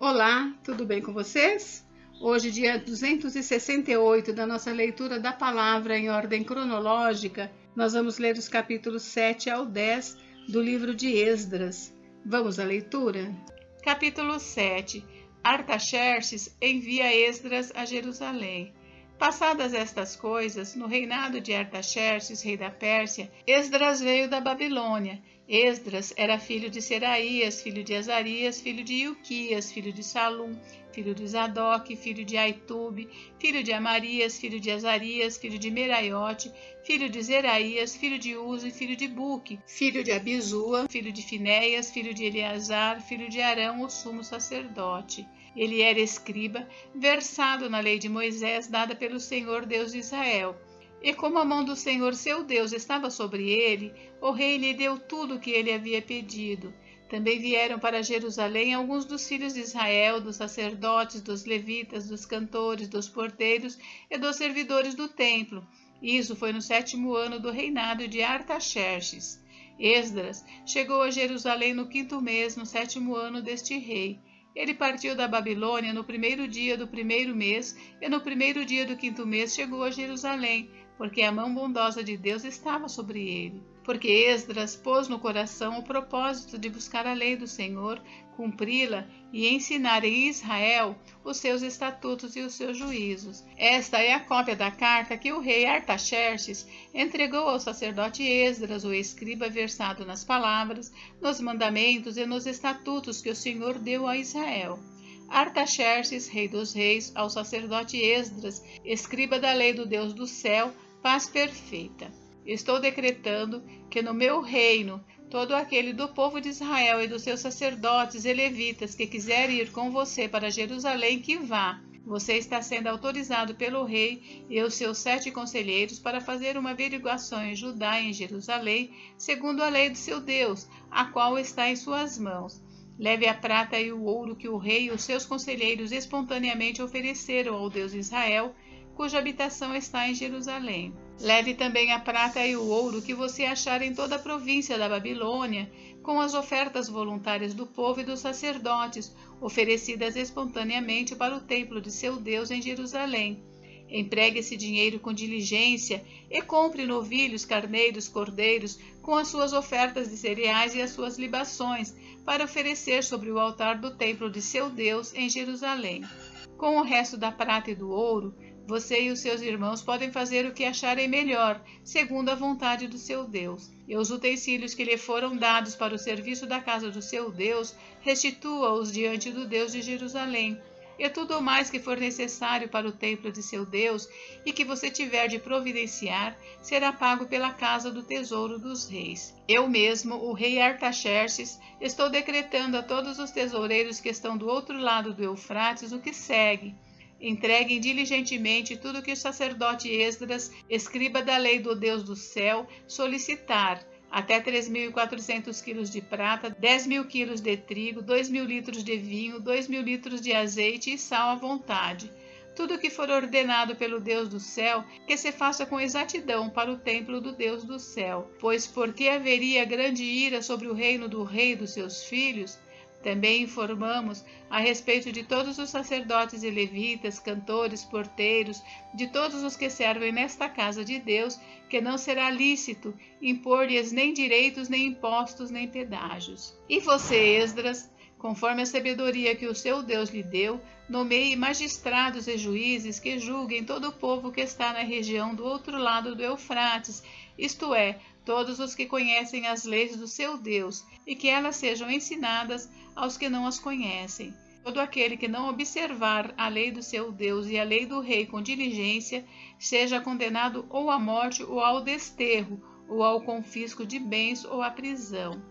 Olá, tudo bem com vocês? Hoje, dia 268 da nossa leitura da palavra em ordem cronológica, nós vamos ler os capítulos 7 ao 10 do livro de Esdras. Vamos à leitura? Capítulo 7. Artaxerxes envia Esdras a Jerusalém. Passadas estas coisas, no reinado de Artaxerxes, rei da Pérsia, Esdras veio da Babilônia. Esdras era filho de Seraías, filho de Azarias, filho de Ilquias, filho de Salum, filho de Zadok, filho de Aitube, filho de Amarias, filho de Azarias, filho de Meraiote, filho de Zeraías, filho de Uzi, filho de Buque, filho de Abizua, filho de Finéias, filho de Eleazar, filho de Arão, o sumo sacerdote. Ele era escriba, versado na lei de Moisés, dada pelo Senhor Deus de Israel. E como a mão do Senhor seu Deus estava sobre ele, o rei lhe deu tudo o que ele havia pedido. Também vieram para Jerusalém alguns dos filhos de Israel, dos sacerdotes, dos levitas, dos cantores, dos porteiros e dos servidores do templo. Isso foi no 7º ano do reinado de Artaxerxes. Esdras chegou a Jerusalém no 5º mês, no 7º ano deste rei. Ele partiu da Babilônia no 1º dia do 1º mês, e no 1º dia do 5º mês chegou a Jerusalém, porque a mão bondosa de Deus estava sobre ele. Porque Esdras pôs no coração o propósito de buscar a lei do Senhor, cumpri-la e ensinar em Israel os seus estatutos e os seus juízos. Esta é a cópia da carta que o rei Artaxerxes entregou ao sacerdote Esdras, o escriba versado nas palavras, nos mandamentos e nos estatutos que o Senhor deu a Israel. Artaxerxes, rei dos reis, ao sacerdote Esdras, escriba da lei do Deus do céu, paz perfeita. Estou decretando que no meu reino, todo aquele do povo de Israel e dos seus sacerdotes e levitas que quiser ir com você para Jerusalém, que vá. Você está sendo autorizado pelo rei e os seus 7 conselheiros para fazer uma averiguação em Judá e em Jerusalém, segundo a lei do seu Deus, a qual está em suas mãos. Leve a prata e o ouro que o rei e os seus conselheiros espontaneamente ofereceram ao Deus de Israel, cuja habitação está em Jerusalém. Leve também a prata e o ouro que você achar em toda a província da Babilônia, com as ofertas voluntárias do povo e dos sacerdotes, oferecidas espontaneamente para o templo de seu Deus em Jerusalém. Empregue esse dinheiro com diligência e compre novilhos, carneiros, cordeiros, com as suas ofertas de cereais e as suas libações, para oferecer sobre o altar do templo de seu Deus em Jerusalém. Com o resto da prata e do ouro, você e os seus irmãos podem fazer o que acharem melhor, segundo a vontade do seu Deus. E os utensílios que lhe foram dados para o serviço da casa do seu Deus, restitua-os diante do Deus de Jerusalém. E tudo o mais que for necessário para o templo de seu Deus e que você tiver de providenciar, será pago pela casa do tesouro dos reis. Eu mesmo, o rei Artaxerxes, estou decretando a todos os tesoureiros que estão do outro lado do Eufrates o que segue. Entreguem diligentemente tudo o que o sacerdote Esdras, escriba da lei do Deus do céu, solicitar, até 3.400 quilos de prata, 10.000 quilos de trigo, 2.000 litros de vinho, 2.000 litros de azeite e sal à vontade. Tudo o que for ordenado pelo Deus do céu, que se faça com exatidão para o templo do Deus do céu. Pois porque haveria grande ira sobre o reino do rei e dos seus filhos? Também informamos a respeito de todos os sacerdotes e levitas, cantores, porteiros, de todos os que servem nesta casa de Deus, que não será lícito impor-lhes nem direitos, nem impostos, nem pedágios. E você, Esdras, conforme a sabedoria que o seu Deus lhe deu, nomeie magistrados e juízes que julguem todo o povo que está na região do outro lado do Eufrates, isto é, todos os que conhecem as leis do seu Deus, e que elas sejam ensinadas aos que não as conhecem. Todo aquele que não observar a lei do seu Deus e a lei do rei com diligência, seja condenado ou à morte, ou ao desterro, ou ao confisco de bens, ou à prisão.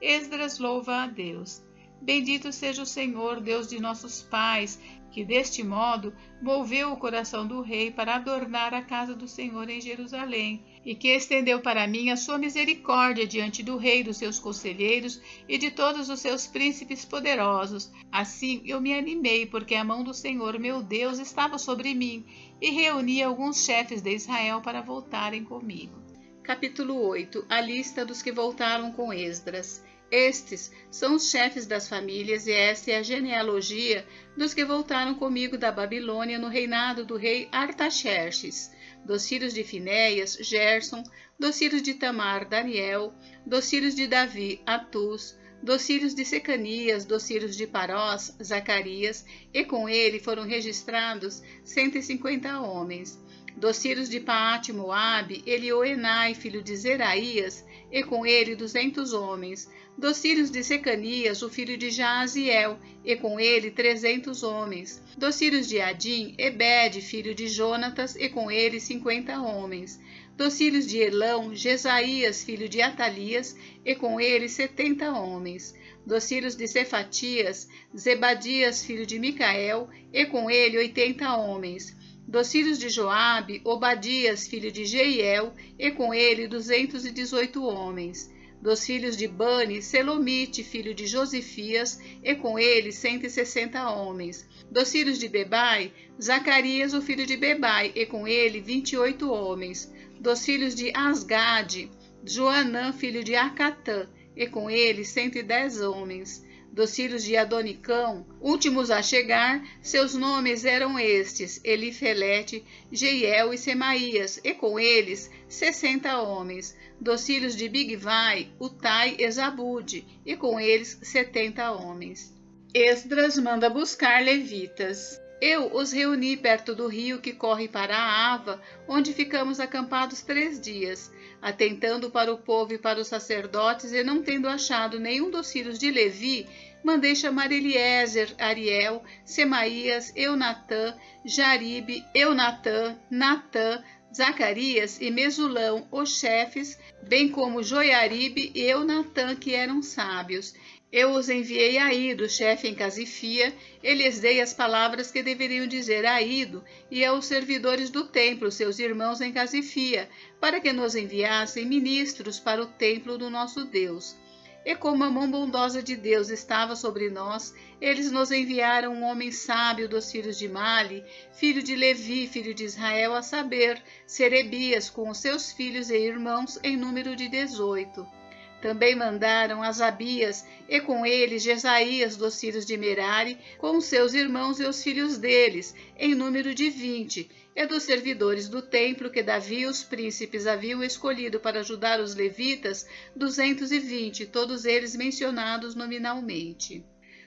Esdras louva a Deus. Bendito seja o Senhor, Deus de nossos pais, que deste modo moveu o coração do rei para adornar a casa do Senhor em Jerusalém, e que estendeu para mim a sua misericórdia diante do rei e dos seus conselheiros e de todos os seus príncipes poderosos. Assim eu me animei, porque a mão do Senhor meu Deus estava sobre mim, e reuni alguns chefes de Israel para voltarem comigo. Capítulo 8. A lista dos que voltaram com Esdras. Estes são os chefes das famílias e esta é a genealogia dos que voltaram comigo da Babilônia no reinado do rei Artaxerxes. Dos filhos de Finéias, Gerson; dos filhos de Tamar, Daniel; dos filhos de Davi, Atús; dos filhos de Secanias, dos filhos de Parós, Zacarias, e com ele foram registrados 150 homens. Dos filhos de Paate-Moabe, Elioenai, filho de Zeraías, e com ele 200 homens. Dos filhos de Secanias, o filho de Jaaziel, e com ele 300 homens. Dos filhos de Adim, Ebed, filho de Jonatas, e com ele 50 homens. Dos filhos de Elão, Jesaías, filho de Atalias, e com ele 70 homens. Dos filhos de Cefatias, Zebadias, filho de Micael, e com ele 80 homens. Dos filhos de Joabe, Obadias, filho de Jeiel, e com ele 218 homens. Dos filhos de Bani, Selomite, filho de Josifias, e com ele 160 homens. Dos filhos de Bebai, Zacarias, o filho de Bebai, e com ele 28 homens. Dos filhos de Asgade, Joanã, filho de Acatã, e com ele 110 homens. Dos filhos de Adonicão, últimos a chegar, seus nomes eram estes: Elifelete, Jeiel e Semaías, e com eles 60 homens. Dos filhos de Bigvai, Utai e Zabude, e com eles 70 homens. Esdras manda buscar levitas. Eu os reuni perto do rio que corre para a Ava, onde ficamos acampados 3 dias, atentando para o povo e para os sacerdotes, e não tendo achado nenhum dos filhos de Levi, mandei chamar Eliezer, Ariel, Semaías, Eunatã, Jaribe, Eunatã, Natã, Zacarias e Mesulão, os chefes, bem como Joiaribe e Eunatã, que eram sábios. Eu os enviei a Ido, chefe em Casifia, e lhes dei as palavras que deveriam dizer a Ido e aos servidores do templo, seus irmãos em Casifia, para que nos enviassem ministros para o templo do nosso Deus. E como a mão bondosa de Deus estava sobre nós, eles nos enviaram um homem sábio dos filhos de Mali, filho de Levi, filho de Israel, a saber, Serebias, com os seus filhos e irmãos, em número de 18. Também mandaram Asabias, e com ele Jesaías dos filhos de Merari, com os seus irmãos e os filhos deles, em número de 20, e dos servidores do templo que Davi e os príncipes haviam escolhido para ajudar os levitas, 220, todos eles mencionados nominalmente.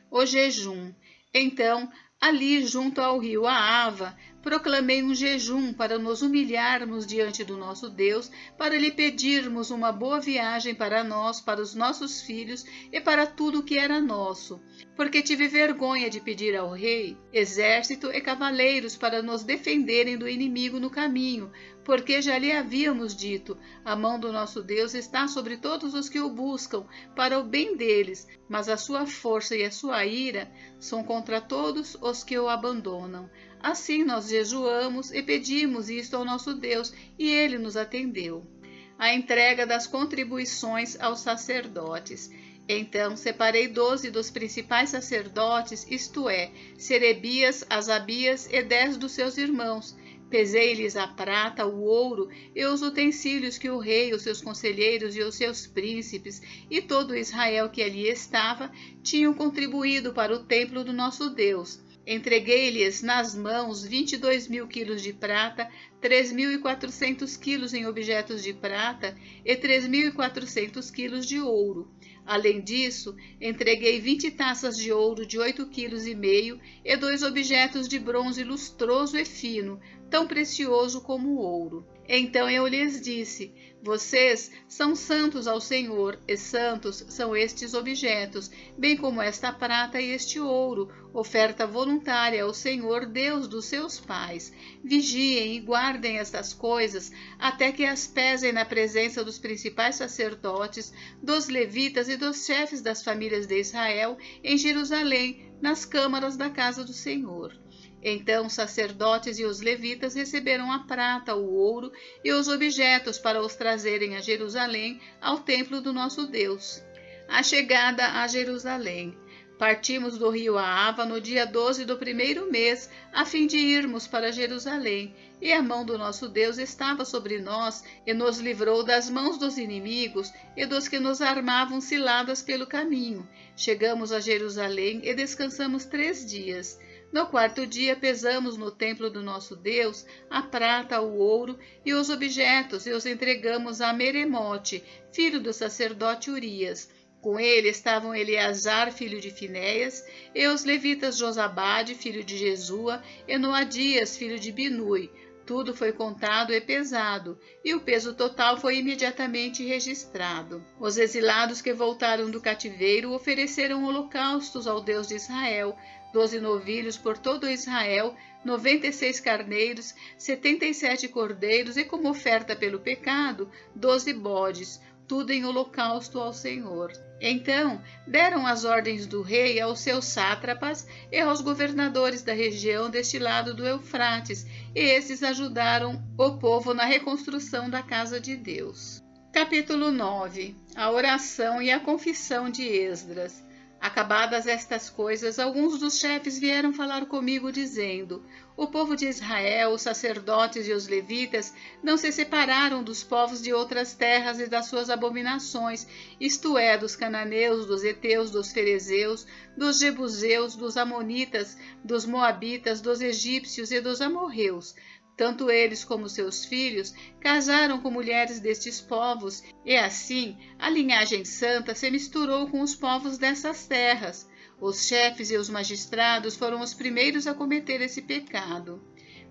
O jejum. Então, ali junto ao rio Aava, proclamei um jejum para nos humilharmos diante do nosso Deus, para lhe pedirmos uma boa viagem para nós, para os nossos filhos e para tudo o que era nosso. Porque tive vergonha de pedir ao rei exército e cavaleiros para nos defenderem do inimigo no caminho, porque já lhe havíamos dito: a mão do nosso Deus está sobre todos os que o buscam, para o bem deles, mas a sua força e a sua ira são contra todos os que o abandonam. Assim nós jejuamos e pedimos isto ao nosso Deus, e ele nos atendeu. A entrega das contribuições aos sacerdotes. Então separei 12 dos principais sacerdotes, isto é, Serebias, Asabias e 10 dos seus irmãos. Pesei-lhes a prata, o ouro e os utensílios que o rei, os seus conselheiros e os seus príncipes e todo Israel que ali estava tinham contribuído para o templo do nosso Deus. Entreguei-lhes nas mãos 22.000 quilos de prata, 3.400 quilos em objetos de prata e 3.400 quilos de ouro. Além disso, entreguei 20 taças de ouro de 8,5 kg e 2 objetos de bronze lustroso e fino, tão precioso como o ouro. Então eu lhes disse: vocês são santos ao Senhor, e santos são estes objetos, bem como esta prata e este ouro, oferta voluntária ao Senhor, Deus dos seus pais. Vigiem e guardem estas coisas, até que as pesem na presença dos principais sacerdotes, dos levitas e dos chefes das famílias de Israel, em Jerusalém, nas câmaras da casa do Senhor. Então os sacerdotes e os levitas receberam a prata, o ouro e os objetos para os trazerem a Jerusalém, ao templo do nosso Deus. A chegada a Jerusalém. Partimos do rio Ahava no dia 12 do primeiro mês, a fim de irmos para Jerusalém. E a mão do nosso Deus estava sobre nós, e nos livrou das mãos dos inimigos e dos que nos armavam ciladas pelo caminho. Chegamos a Jerusalém e descansamos 3 dias. No 4º dia pesamos no templo do nosso Deus a prata, o ouro e os objetos, e os entregamos a Meremote, filho do sacerdote Urias. Com ele estavam Eleazar, filho de Finéias, e os levitas Josabade, filho de Jesua, e Noadias, filho de Binui. Tudo foi contado e pesado, e o peso total foi imediatamente registrado. Os exilados que voltaram do cativeiro ofereceram holocaustos ao Deus de Israel, 12 novilhos por todo Israel, 96 carneiros, 77 cordeiros e, como oferta pelo pecado, 12 bodes, tudo em holocausto ao Senhor. Então deram as ordens do rei aos seus sátrapas e aos governadores da região deste lado do Eufrates, e esses ajudaram o povo na reconstrução da casa de Deus. Capítulo 9. A oração e a confissão de Esdras. Acabadas estas coisas, alguns dos chefes vieram falar comigo, dizendo: o povo de Israel, os sacerdotes e os levitas, não se separaram dos povos de outras terras e das suas abominações, isto é, dos cananeus, dos heteus, dos ferezeus, dos jebuseus, dos amonitas, dos moabitas, dos egípcios e dos amorreus. Tanto eles como seus filhos casaram com mulheres destes povos, e assim a linhagem santa se misturou com os povos dessas terras. Os chefes e os magistrados foram os primeiros a cometer esse pecado.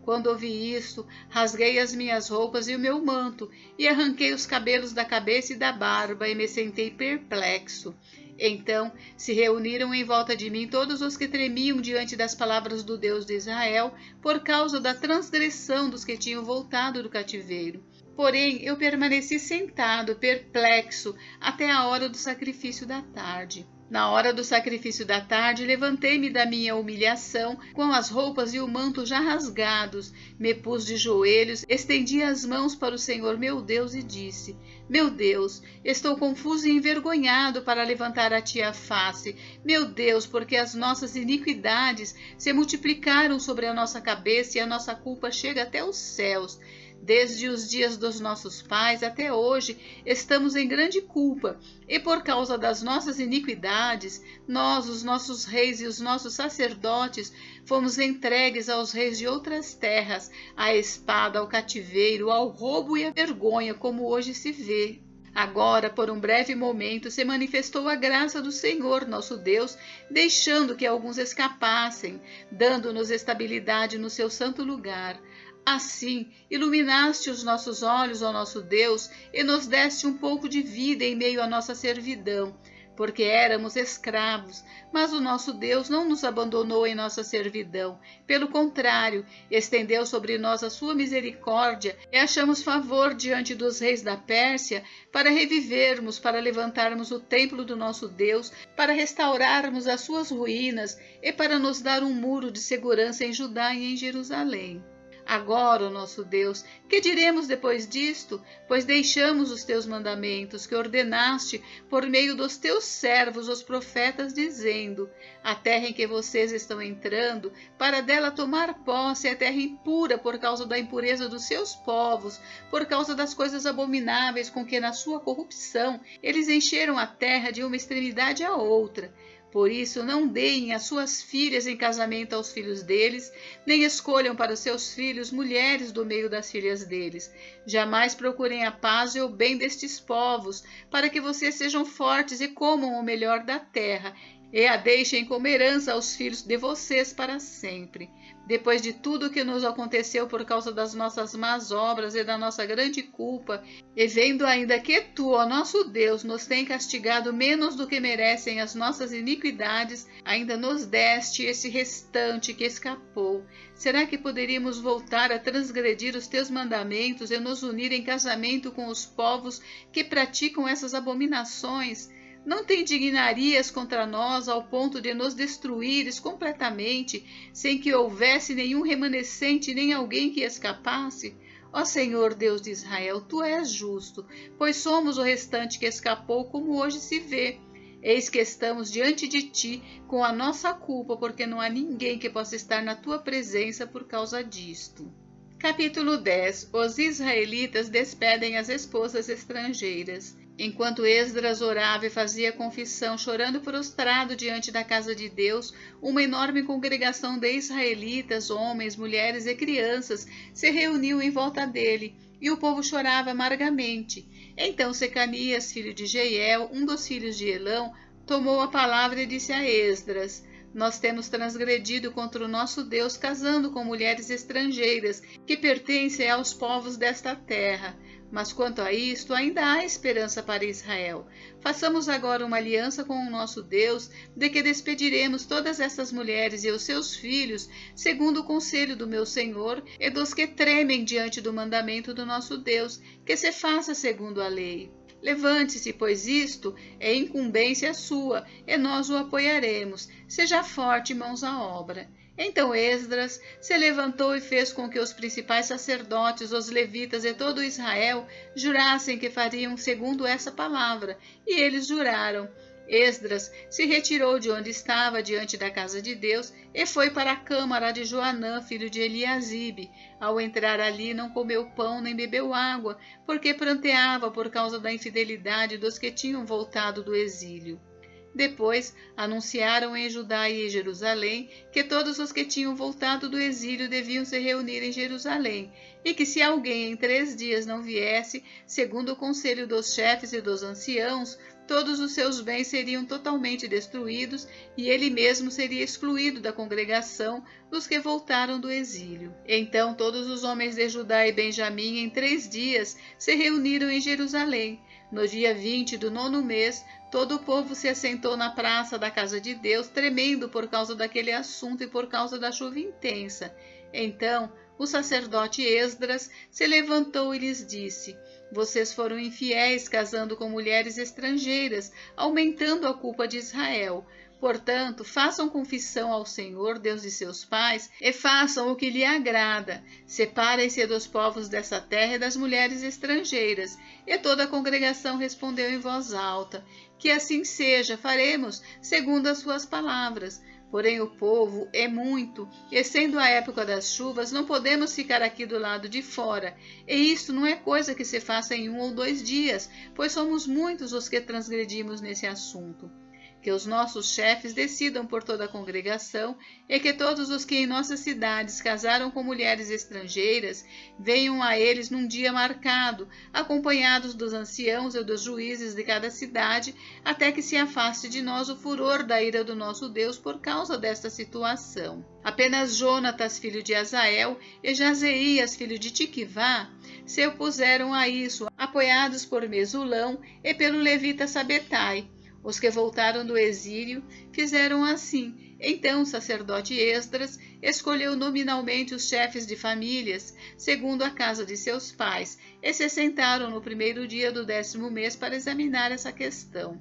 Quando ouvi isto, rasguei as minhas roupas e o meu manto, e arranquei os cabelos da cabeça e da barba, e me sentei perplexo. Então se reuniram em volta de mim todos os que tremiam diante das palavras do Deus de Israel, por causa da transgressão dos que tinham voltado do cativeiro. Porém, eu permaneci sentado, perplexo, até a hora do sacrifício da tarde. Na hora do sacrifício da tarde, levantei-me da minha humilhação, com as roupas e o manto já rasgados, me pus de joelhos, estendi as mãos para o Senhor meu Deus e disse: meu Deus, estou confuso e envergonhado para levantar a ti a face. Meu Deus, porque as nossas iniquidades se multiplicaram sobre a nossa cabeça e a nossa culpa chega até os céus. Desde os dias dos nossos pais até hoje estamos em grande culpa, e por causa das nossas iniquidades, nós, os nossos reis e os nossos sacerdotes, fomos entregues aos reis de outras terras, à espada, ao cativeiro, ao roubo e à vergonha, como hoje se vê. Agora, por um breve momento, se manifestou a graça do Senhor, nosso Deus, deixando que alguns escapassem, dando-nos estabilidade no seu santo lugar. Assim, iluminaste os nossos olhos, ó nosso Deus, e nos deste um pouco de vida em meio à nossa servidão, porque éramos escravos, mas o nosso Deus não nos abandonou em nossa servidão. Pelo contrário, estendeu sobre nós a sua misericórdia e achamos favor diante dos reis da Pérsia para revivermos, para levantarmos o templo do nosso Deus, para restaurarmos as suas ruínas e para nos dar um muro de segurança em Judá e em Jerusalém. Agora, ó nosso Deus, que diremos depois disto? Pois deixamos os teus mandamentos, que ordenaste por meio dos teus servos, os profetas, dizendo: a terra em que vocês estão entrando, para dela tomar posse, é terra impura por causa da impureza dos seus povos, por causa das coisas abomináveis com que na sua corrupção eles encheram a terra de uma extremidade à outra. Por isso, não deem as suas filhas em casamento aos filhos deles, nem escolham para os seus filhos mulheres do meio das filhas deles. Jamais procurem a paz e o bem destes povos, para que vocês sejam fortes e comam o melhor da terra, e a deixem como herança aos filhos de vocês para sempre. Depois de tudo o que nos aconteceu por causa das nossas más obras e da nossa grande culpa, e vendo ainda que tu, ó nosso Deus, nos tem castigado menos do que merecem as nossas iniquidades, ainda nos deste esse restante que escapou. Será que poderíamos voltar a transgredir os teus mandamentos e nos unir em casamento com os povos que praticam essas abominações? Não te indignarias contra nós ao ponto de nos destruíres completamente, sem que houvesse nenhum remanescente nem alguém que escapasse? Ó Senhor Deus de Israel, tu és justo, pois somos o restante que escapou, como hoje se vê. Eis que estamos diante de ti com a nossa culpa, porque não há ninguém que possa estar na tua presença por causa disto. Capítulo 10. Os israelitas despedem as esposas estrangeiras. Enquanto Esdras orava e fazia confissão, chorando prostrado diante da casa de Deus, uma enorme congregação de israelitas, homens, mulheres e crianças, se reuniu em volta dele, e o povo chorava amargamente. Então Secanias, filho de Jeiel, um dos filhos de Elão, tomou a palavra e disse a Esdras: Nós temos transgredido contra o nosso Deus, casando com mulheres estrangeiras, que pertencem aos povos desta terra. Mas quanto a isto, ainda há esperança para Israel. Façamos agora uma aliança com o nosso Deus, de que despediremos todas essas mulheres e os seus filhos, segundo o conselho do meu Senhor e dos que tremem diante do mandamento do nosso Deus, que se faça segundo a lei. Levante-se, pois isto é incumbência sua, e nós o apoiaremos. Seja forte, mãos à obra. Então Esdras se levantou e fez com que os principais sacerdotes, os levitas e todo Israel jurassem que fariam segundo essa palavra, e eles juraram. Esdras se retirou de onde estava diante da casa de Deus e foi para a câmara de Joanã, filho de Eliasibe. Ao entrar ali, não comeu pão nem bebeu água, porque pranteava por causa da infidelidade dos que tinham voltado do exílio. Depois anunciaram em Judá e em Jerusalém que todos os que tinham voltado do exílio deviam se reunir em Jerusalém, e que se alguém em 3 dias não viesse, segundo o conselho dos chefes e dos anciãos, todos os seus bens seriam totalmente destruídos e ele mesmo seria excluído da congregação dos que voltaram do exílio. Então todos os homens de Judá e Benjamim em 3 dias se reuniram em Jerusalém. No dia 20 do 9º mês, todo o povo se assentou na praça da casa de Deus, tremendo por causa daquele assunto e por causa da chuva intensa. Então o sacerdote Esdras se levantou e lhes disse: Vocês foram infiéis, casando com mulheres estrangeiras, aumentando a culpa de Israel. Portanto, façam confissão ao Senhor, Deus de seus pais, e façam o que lhe agrada. Separem-se dos povos dessa terra e das mulheres estrangeiras. E toda a congregação respondeu em voz alta: Que assim seja, faremos segundo as suas palavras. Porém o povo é muito, e sendo a época das chuvas, não podemos ficar aqui do lado de fora. E isto não é coisa que se faça em 1 ou 2 dias, pois somos muitos os que transgredimos nesse assunto. Que os nossos chefes decidam por toda a congregação, e que todos os que em nossas cidades casaram com mulheres estrangeiras venham a eles num dia marcado, acompanhados dos anciãos e dos juízes de cada cidade, até que se afaste de nós o furor da ira do nosso Deus por causa desta situação. Apenas Jonatas, filho de Azael, e Jazeias, filho de Tiquivá, se opuseram a isso, apoiados por Mesulão e pelo levita Sabetai. Os que voltaram do exílio fizeram assim. Então o sacerdote Esdras escolheu nominalmente os chefes de famílias, segundo a casa de seus pais, e se sentaram no 1º dia do 10º mês para examinar essa questão.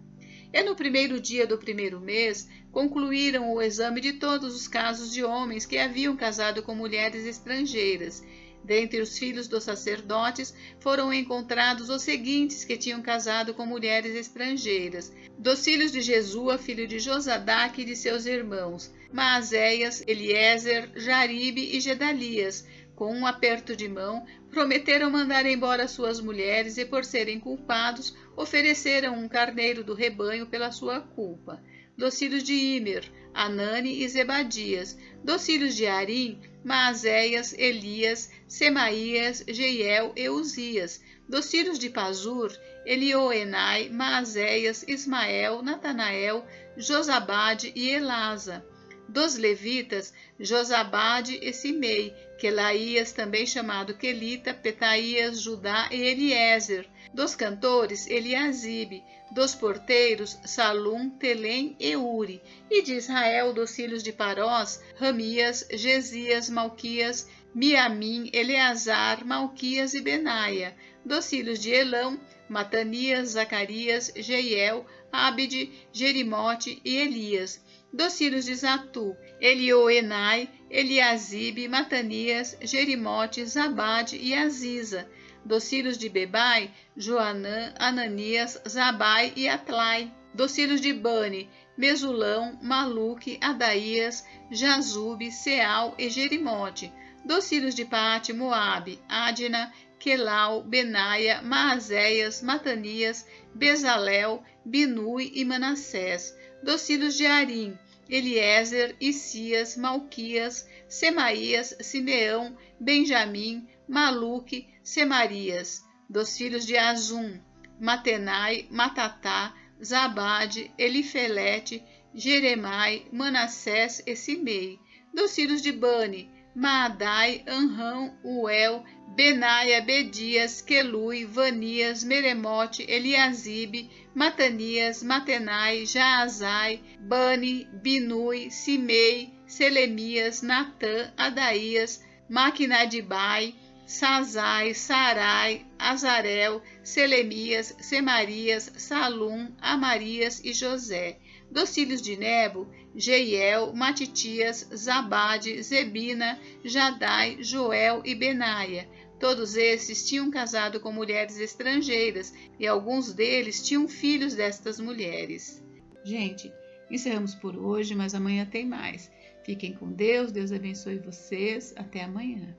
E no 1º dia do 1º mês, concluíram o exame de todos os casos de homens que haviam casado com mulheres estrangeiras. Dentre os filhos dos sacerdotes foram encontrados os seguintes que tinham casado com mulheres estrangeiras: dos filhos de Jesua, filho de Josadaque e de seus irmãos, Maazéias, Eliezer, Jaribe e Gedalias. Com um aperto de mão, prometeram mandar embora suas mulheres e, por serem culpados, ofereceram um carneiro do rebanho pela sua culpa. Dos filhos de Imer, Anani e Zebadias. Dos filhos de Arim, Maazéias, Elias, Semaías, Jeiel e Uzias. Dos filhos de Pazur, Elioenai, Maazéias, Ismael, Natanael, Josabade e Elasa. Dos levitas, Josabade e Simei, Quelaías, também chamado Quelita, Petaías, Judá e Eliezer. Dos cantores, Eliasibe. Dos porteiros, Salum, Telém e Uri. E de Israel, dos filhos de Parós, Ramias, Gesias, Malquias, Miamim, Eleazar, Malquias e Benaia. Dos filhos de Elão, Matanias, Zacarias, Jeiel, Abide, Jerimote e Elias. Dos filhos de Zatu, Elioenai, Eliasibe, Matanias, Jerimote, Zabade e Aziza. Dos filhos de Bebai, Joanã, Ananias, Zabai e Atlai. Dos filhos de Bani, Mesulão, Maluque, Adaías, Jazube, Seal e Jerimote. Dos filhos de Paate, Moabe, Adna, Quelau, Benaia, Maazéias, Matanias, Bezalel, Binui e Manassés. Dos filhos de Arim, Eliezer, Isias, Malquias, Semaías, Simeão, Benjamim, Maluque, Semarias. Dos filhos de Azum, Matenai, Matatá, Zabade, Elifelete, Jeremai, Manassés e Simei. Dos filhos de Bani, Maadai, Anrão, Uel, Benaia, Bedias, Quelui, Vanias, Meremote, Eliasibe, Matanias, Matenai, Jaazai, Bani, Binui, Simei, Selemias, Natã, Adaías, Maquinadibai, Sazai, Sarai, Azarel, Selemias, Semarias, Salum, Amarias e José. Dos filhos de Nebo, Jeiel, Matitias, Zabade, Zebina, Jadai, Joel e Benaia. Todos esses tinham casado com mulheres estrangeiras e alguns deles tinham filhos destas mulheres. Gente, encerramos por hoje, mas amanhã tem mais. Fiquem com Deus, Deus abençoe vocês. Até amanhã.